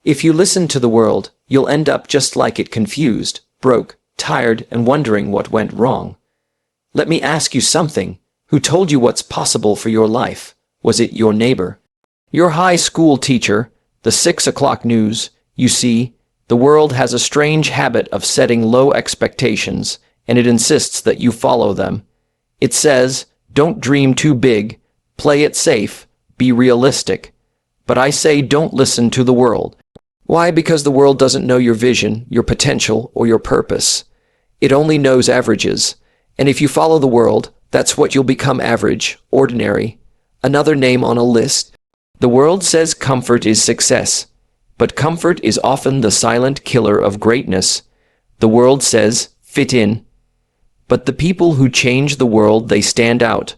If you listen to the world, you'll end up just like it, confused, broke, tired, and wondering what went wrong. Let me ask you something. Who told you what's possible for your life? Was it your neighbor? Your high school teacher? The 6 o'clock news? You see, the world has a strange habit of setting low expectations, and it insists that you follow them. It says, don't dream too big, play it safe, be realistic. But I say don't listen to the world. Why? Because the world doesn't know your vision, your potential, or your purpose. It only knows averages. And if you follow the world, that's what you'll become: average, ordinary, another name on a list. The world says comfort is success, but comfort is often the silent killer of greatness. The world says fit in, but the people who change the world, they stand out.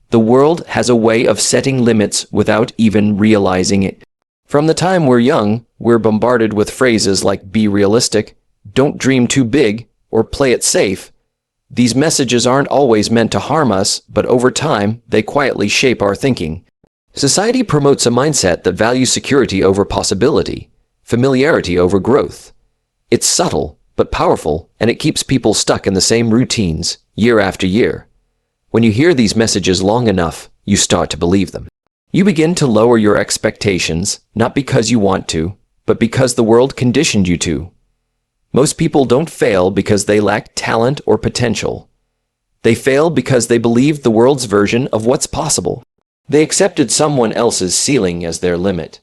The world has a way of setting limits without even realizing it. From the time we're young, we're bombarded with phrases like be realistic, don't dream too big, or play it safe. These messages aren't always meant to harm us, but over time, they quietly shape our thinking. Society promotes a mindset that values security over possibility, familiarity over growth. It's subtle, but powerful, and it keeps people stuck in the same routines, year after year. When you hear these messages long enough, you start to believe them. You begin to lower your expectations, not because you want to, but because the world conditioned you to. Most people don't fail because they lack talent or potential. They fail because they believed the world's version of what's possible. They accepted someone else's ceiling as their limit.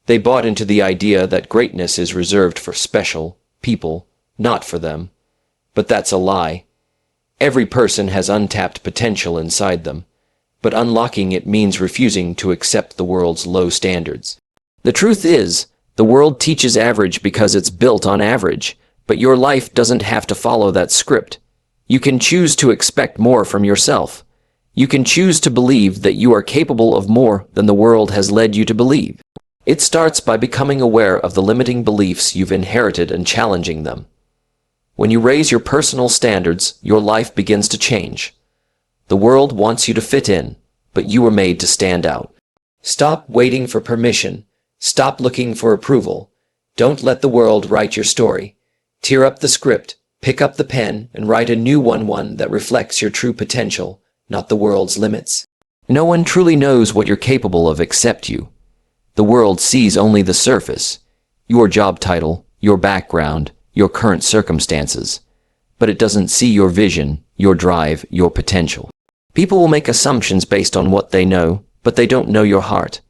They bought into the idea that greatness is reserved for special people, not for them. But that's a lie. Every person has untapped potential inside them, but unlocking it means refusing to accept the world's low standards. The truth is, the world teaches average because it's built on average, but your life doesn't have to follow that script. You can choose to expect more from yourself. You can choose to believe that you are capable of more than the world has led you to believe. It starts by becoming aware of the limiting beliefs you've inherited and challenging them. When you raise your personal standards, your life begins to change. The world wants you to fit in, but you were made to stand out. Stop waiting for permission. Stop looking for approval. Don't let the world write your story. Tear up the script, pick up the pen, and write a new one that reflects your true potential, not the world's limits. No one truly knows what you're capable of except you. The world sees only the surface, your job title, your background, your current circumstances, but it doesn't see your vision, your drive, your potential. People will make assumptions based on what they know, but they don't know your heart.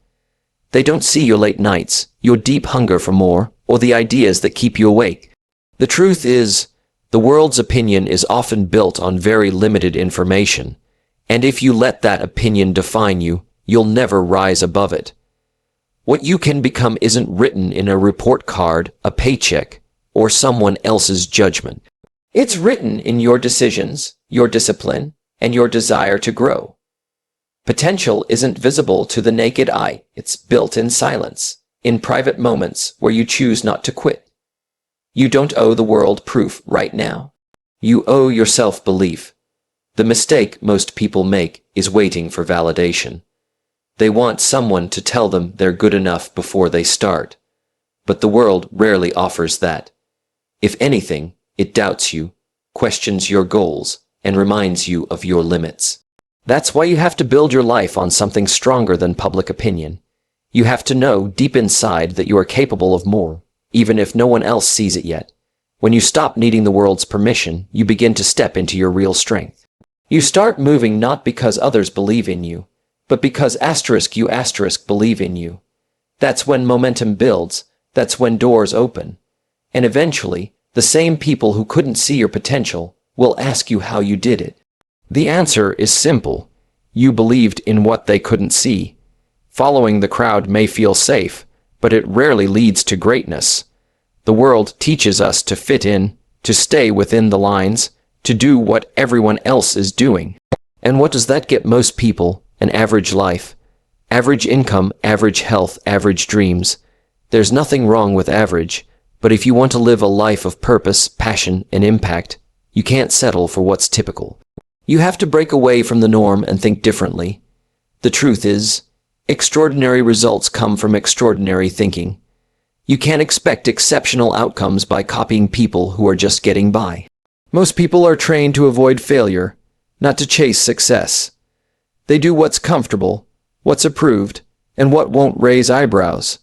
They don't see your late nights, your deep hunger for more, or the ideas that keep you awake. The truth is, the world's opinion is often built on very limited information, and if you let that opinion define you, you'll never rise above it. What you can become isn't written in a report card, a paycheck, or someone else's judgment. It's written in your decisions, your discipline, and your desire to grow. Potential isn't visible to the naked eye. It's built in silence, in private moments where you choose not to quit. You don't owe the world proof right now. You owe yourself belief. The mistake most people make is waiting for validation. They want someone to tell them they're good enough before they start. But the world rarely offers that. If anything, it doubts you, questions your goals, and reminds you of your limits. That's why you have to build your life on something stronger than public opinion. You have to know deep inside that you are capable of more, even if no one else sees it yet. When you stop needing the world's permission, you begin to step into your real strength. You start moving not because others believe in you, but because you believe in you. That's when momentum builds. That's when doors open. And eventually, the same people who couldn't see your potential will ask you how you did it. The answer is simple. You believed in what they couldn't see. Following the crowd may feel safe, but it rarely leads to greatness. The world teaches us to fit in, to stay within the lines, to do what everyone else is doing. And what does that get most people? An average life. Average income, average health, average dreams. There's nothing wrong with average, but if you want to live a life of purpose, passion, and impact, you can't settle for what's typical. You have to break away from the norm and think differently. The truth is, extraordinary results come from extraordinary thinking. You can't expect exceptional outcomes by copying people who are just getting by. Most people are trained to avoid failure, not to chase success. They do what's comfortable, what's approved, and what won't raise eyebrows.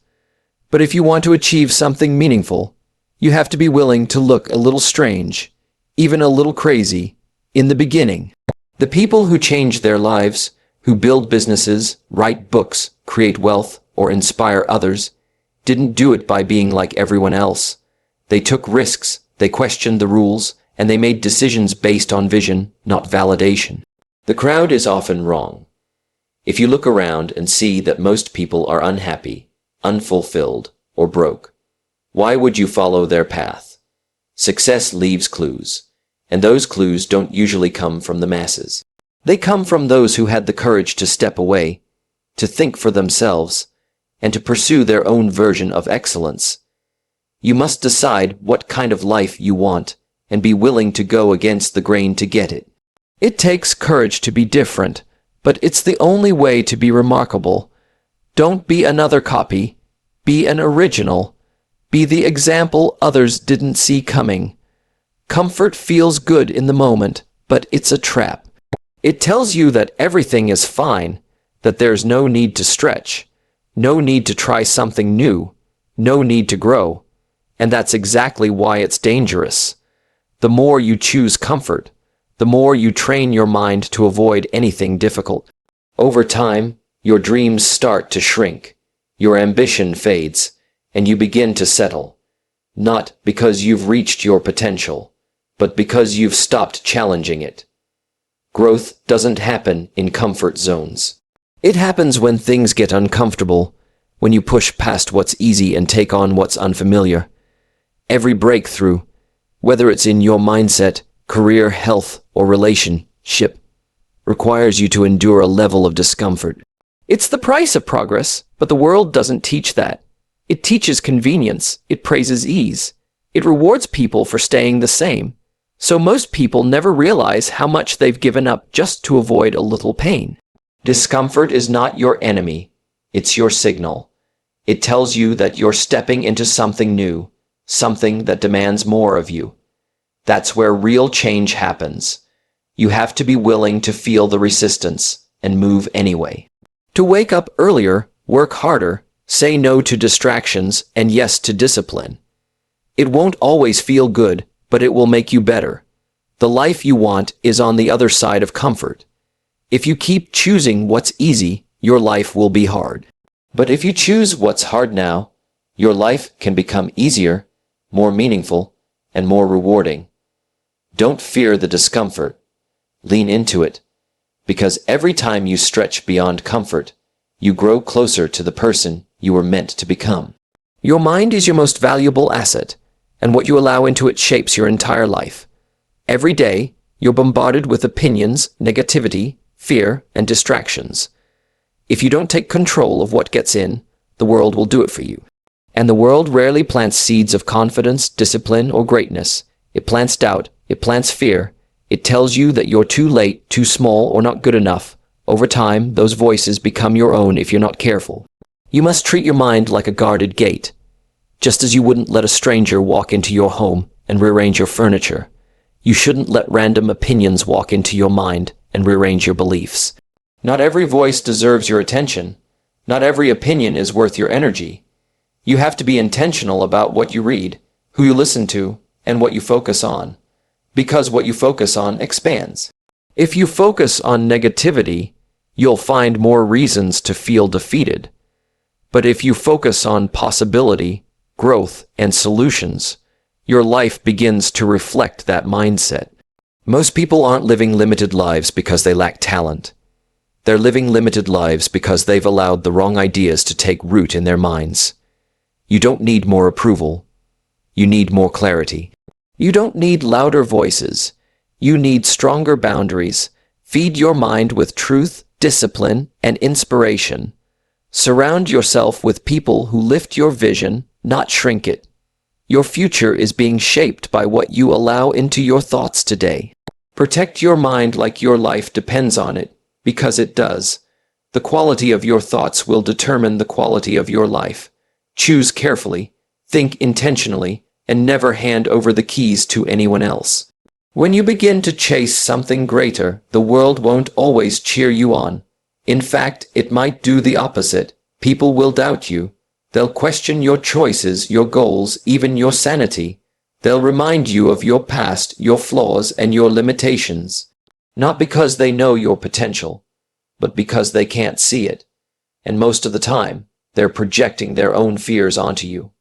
But if you want to achieve something meaningful, you have to be willing to look a little strange, even a little crazy, in the beginning. The people who change their lives, who build businesses, write books, create wealth, or inspire others, didn't do it by being like everyone else. They took risks, they questioned the rules, and they made decisions based on vision, not validation. The crowd is often wrong. If you look around and see that most people are unhappy, unfulfilled, or broke, why would you follow their path? Success leaves clues, and those clues don't usually come from the masses. They come from those who had the courage to step away, to think for themselves, and to pursue their own version of excellence. You must decide what kind of life you want and be willing to go against the grain to get it. It takes courage to be different, but it's the only way to be remarkable. Don't be another copy. Be an original. Be the example others didn't see coming. Comfort feels good in the moment, but it's a trap. It tells you that everything is fine, that there's no need to stretch, no need to try something new, no need to grow. And that's exactly why it's dangerous. The more you choose comfort, the more you train your mind to avoid anything difficult. Over time, your dreams start to shrink, your ambition fades, and you begin to settle. Not because you've reached your potential, but because you've stopped challenging it. Growth doesn't happen in comfort zones. It happens when things get uncomfortable, when you push past what's easy and take on what's unfamiliar. Every breakthrough, whether it's in your mindset, career, health, or relationship, requires you to endure a level of discomfort. It's the price of progress, but the world doesn't teach that. It teaches convenience, it praises ease, it rewards people for staying the same. So most people never realize how much they've given up just to avoid a little pain. Discomfort is not your enemy, it's your signal. It tells you that you're stepping into something new, something that demands more of you. That's where real change happens. You have to be willing to feel the resistance and move anyway. To wake up earlier, work harder, say no to distractions, and yes to discipline. It won't always feel good, but it will make you better. The life you want is on the other side of comfort. If you keep choosing what's easy, your life will be hard. But if you choose what's hard now, your life can become easier, more meaningful, and more rewarding. Don't fear the discomfort. Lean into it, because every time you stretch beyond comfort, you grow closer to the person you were meant to become. Your mind is your most valuable asset, and what you allow into it shapes your entire life. Every day, you're bombarded with opinions, negativity, fear, and distractions. If you don't take control of what gets in, the world will do it for you. And the world rarely plants seeds of confidence, discipline, or greatness. It plants doubt, it plants fear. It tells you that you're too late, too small, or not good enough. Over time, those voices become your own if you're not careful. You must treat your mind like a guarded gate. Just as you wouldn't let a stranger walk into your home and rearrange your furniture, you shouldn't let random opinions walk into your mind and rearrange your beliefs. Not every voice deserves your attention. Not every opinion is worth your energy. You have to be intentional about what you read, who you listen to, and what you focus on, because what you focus on expands. If you focus on negativity, you'll find more reasons to feel defeated. But if you focus on possibility, growth, and solutions, your life begins to reflect that mindset. Most people aren't living limited lives because they lack talent. They're living limited lives because they've allowed the wrong ideas to take root in their minds. You don't need more approval. You need more clarity. You don't need louder voices. You need stronger boundaries. Feed your mind with truth, discipline, and inspiration. Surround yourself with people who lift your vision, not shrink it. Your future is being shaped by what you allow into your thoughts today. Protect your mind like your life depends on it, because it does. The quality of your thoughts will determine the quality of your life. Choose carefully, Think intentionally, and never hand over the keys to anyone else. When you begin to chase something greater, the world won't always cheer you on. In fact, it might do the opposite. People will doubt you. They'll question your choices, your goals, even your sanity. They'll remind you of your past, your flaws, and your limitations. Not because they know your potential, but because they can't see it. And most of the time, they're projecting their own fears onto you.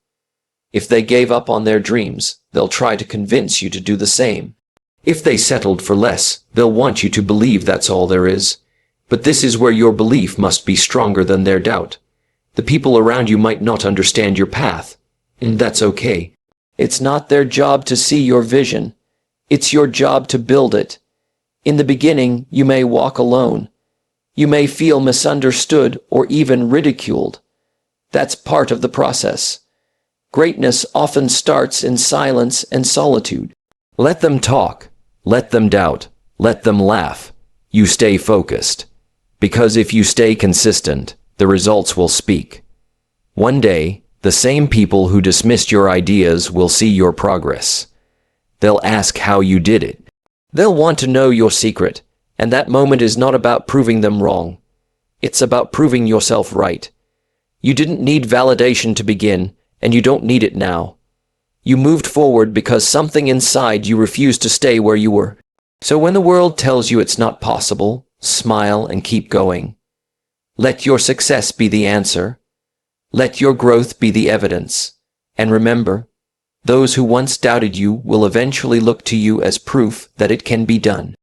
If they gave up on their dreams, they'll try to convince you to do the same. If they settled for less, they'll want you to believe that's all there is. But this is where your belief must be stronger than their doubt. The people around you might not understand your path, and that's okay. It's not their job to see your vision. It's your job to build it. In the beginning, you may walk alone. You may feel misunderstood or even ridiculed. That's part of the process. Greatness often starts in silence and solitude. Let them talk. Let them doubt. Let them laugh. You stay focused. Because if you stay consistent, the results will speak. One day, the same people who dismissed your ideas will see your progress. They'll ask how you did it. They'll want to know your secret, and that moment is not about proving them wrong. It's about proving yourself right. You didn't need validation to begin, and you don't need it now. You moved forward because something inside you refused to stay where you were. So when the world tells you it's not possible, smile and keep going. Let your success be the answer. Let your growth be the evidence. And remember, those who once doubted you will eventually look to you as proof that it can be done.